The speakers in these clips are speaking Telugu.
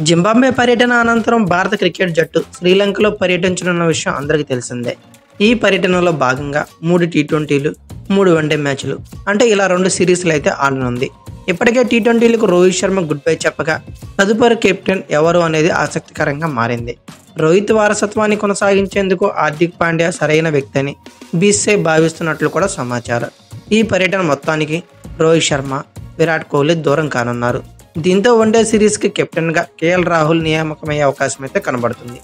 జింబాబ్వే పర్యటన అనంతరం భారత క్రికెట్ జట్టు శ్రీలంకలో పర్యటించనున్న విషయం అందరికీ తెలిసిందే. ఈ పర్యటనలో భాగంగా 3 టీ20లు, 3 వన్డే మ్యాచ్లు అంటే ఇలా 2 సిరీస్లు అయితే ఆడనుంది. ఇప్పటికే టీ20లకు రోహిత్ శర్మ గుడ్ బై చెప్పగా తదుపరి కెప్టెన్ ఎవరు అనేది ఆసక్తికరంగా మారింది. రోహిత్ వారసత్వాన్ని కొనసాగించేందుకు హార్దిక్ పాండ్యా సరైన వ్యక్తి అని బీసీసీఐ భావిస్తున్నట్లు కూడా సమాచారం. ఈ పర్యటన మొత్తానికి రోహిత్ శర్మ, విరాట్ కోహ్లీ దూరం కానున్నారు. దీంతో వన్డే సిరీస్కి కెప్టెన్గా కేఎల్ రాహుల్ నియామకమయ్యే అవకాశం అయితే కనబడుతుంది.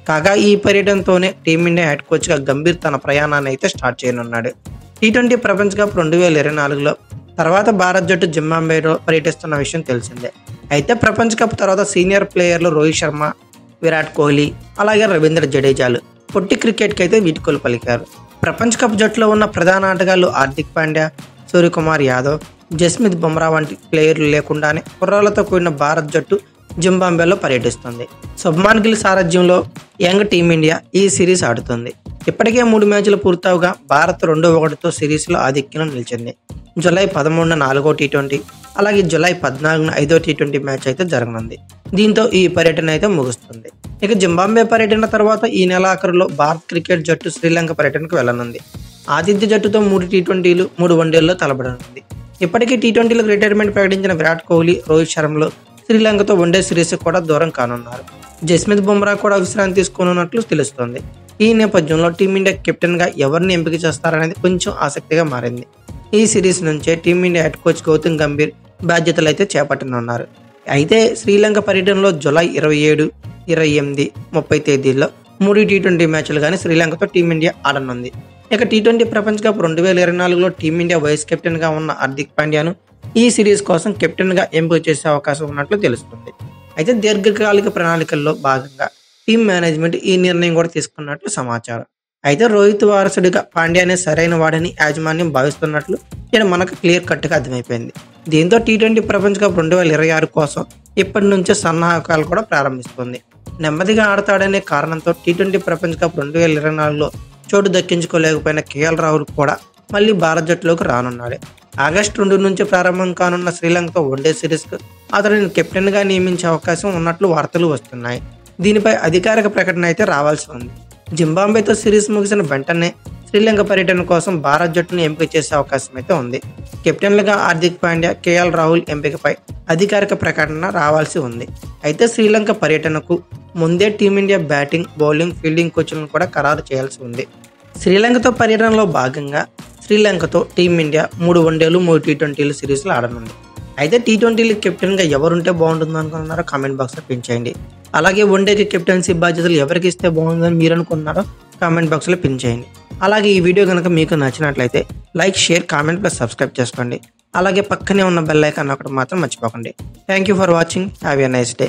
కాగా ఈ పర్యటనతోనే టీమిండియా హెడ్ కోచ్గా గంభీర్ తన ప్రయాణాన్ని అయితే స్టార్ట్ చేయనున్నాడు. టీ20 ప్రపంచ కప్ 2024లో తర్వాత భారత్ జట్టు జింబాబ్వేలో పర్యటిస్తున్న విషయం తెలిసిందే. అయితే ప్రపంచ కప్ తర్వాత సీనియర్ ప్లేయర్లు రోహిత్ శర్మ, విరాట్ కోహ్లీ అలాగే రవీంద్ర జడేజాలు పొట్టి క్రికెట్కి అయితే వీడ్కోలు పలికారు. ప్రపంచ కప్ జట్టులో ఉన్న ప్రధాన ఆటగాళ్లు హార్దిక్ పాండ్యా, సూర్యకుమార్ యాదవ్, జస్మిత్ బుమ్రా వంటి ప్లేయర్లు లేకుండానే కుర్రాళ్లతో కూడిన భారత్ జట్టు జింబాబ్వేలో పర్యటిస్తుంది. శుభ్మాన్ గిల్ సారథ్యంలో యంగ్ టీమిండియా ఈ సిరీస్ ఆడుతుంది. ఇప్పటికే 3 మ్యాచ్లు పూర్తవగా భారత్ 2-1తో సిరీస్లో ఆధిక్యంలో నిలిచింది. జూలై 13న 4వ టీ20 అలాగే జూలై 14న 5వ టీ20 మ్యాచ్ అయితే జరగనుంది. దీంతో ఈ పర్యటన అయితే ముగుస్తుంది. ఇక జింబాబ్వే పర్యటన తర్వాత ఈ నెల ఆఖరులో భారత్ క్రికెట్ జట్టు శ్రీలంక పర్యటనకు వెళ్లనుంది. ఆతిథ్య జట్టుతో 3 టీ20లు, 3 వన్డేల్లో తలపడనుంది. ఇప్పటికీ టీ20లకు రిటైర్మెంట్ ప్రకటించిన విరాట్ కోహ్లీ, రోహిత్ శర్మలు శ్రీలంకతో వన్డే సిరీస్ కూడా దూరం కానున్నారు. జస్మిత్ బుమ్రా కూడా విశ్రాంతి తీసుకోనున్నట్లు తెలుస్తోంది. ఈ నేపథ్యంలో టీమిండియా కెప్టెన్గా ఎవరిని ఎంపిక చేస్తారనేది కొంచెం ఆసక్తిగా మారింది. ఈ సిరీస్ నుంచే team India head coach Gautam Gambhir బాధ్యతలు అయితే చేపట్టనున్నారు. అయితే శ్రీలంక పర్యటనలో జూలై 27, 28, 30 తేదీల్లో 3 టీ20 మ్యాచ్లు కానీ శ్రీలంకతో టీమిండియా ఆడనుంది. ఇక టీ20 ప్రపంచ కప్ 2024లో టీమిండియా వైస్ కెప్టెన్గా ఉన్న హార్దిక్ పాండ్యాను ఈ సిరీస్ కోసం కెప్టెన్గా ఎంపిక చేసే అవకాశం ఉన్నట్లు తెలుస్తుంది. అయితే దీర్ఘకాలిక ప్రణాళికల్లో భాగంగా టీం మేనేజ్మెంట్ ఈ నిర్ణయం కూడా తీసుకున్నట్లు సమాచారం. అయితే రోహిత్ వారసుడిగా పాండ్యానే సరైన వాడని యాజమాన్యం భావిస్తున్నట్లు ఇక్కడ మనకు క్లియర్ కట్గా అర్థమైపోయింది. దీంతో టీ20 ప్రపంచ కప్ 2026 కోసం ఇప్పటి నుంచే సన్నాహకాలు కూడా ప్రారంభిస్తుంది. నెమ్మదిగా ఆడతాడనే కారణంతో టీ20 ప్రపంచ కప్ 2024లో చోటు దక్కించుకోలేకపోయిన కేఎల్ రాహుల్ కూడా మళ్ళీ భారత్ జట్టులోకి రానున్నాడు. ఆగస్టు 2 నుంచి ప్రారంభం కానున్న శ్రీలంకతో వన్డే సిరీస్కు అతడిని కెప్టెన్గా నియమించే అవకాశం ఉన్నట్లు వార్తలు వస్తున్నాయి. దీనిపై అధికారిక ప్రకటన అయితే రావాల్సి ఉంది. జింబాబ్వేతో సిరీస్ ముగిసిన వెంటనే శ్రీలంక పర్యటన కోసం భారత్ జట్టును ఎంపిక చేసే అవకాశం అయితే ఉంది. కెప్టెన్లుగా హార్దిక్ పాండ్యా, కేఎల్ రాహుల్ ఎంపికపై అధికారిక ప్రకటన రావాల్సి ఉంది. అయితే శ్రీలంక పర్యటనకు ముందే టీమిండియా బ్యాటింగ్, బౌలింగ్, ఫీల్డింగ్ కోచ్లను కూడా ఖరారు చేయాల్సి ఉంది. శ్రీలంకతో పర్యటనలో భాగంగా శ్రీలంకతో టీమిండియా 3 వన్డేలు, 3 టీ20లు సిరీస్లు ఆడనుంది. అయితే టీ20లు కెప్టెన్గా ఎవరుంటే బాగుంటుందో అనుకున్నారో కామెంట్ బాక్స్లో పిన్ చేయండి. అలాగే వన్డేకి కెప్టెన్సీ బాధ్యతలు ఎవరికి ఇస్తే బాగుందని మీరు అనుకున్నారో కామెంట్ బాక్స్లో పిన్ చేయండి. అలాగే ఈ వీడియో కనుక మీకు నచ్చినట్లయితే like, share, comment plus subscribe చేసుకోండి. అలాగే పక్కనే ఉన్న బెల్ ఐకాన్ ఒకటి మాత్రం మర్చిపోకండి. Thank you for watching. Have a nice day.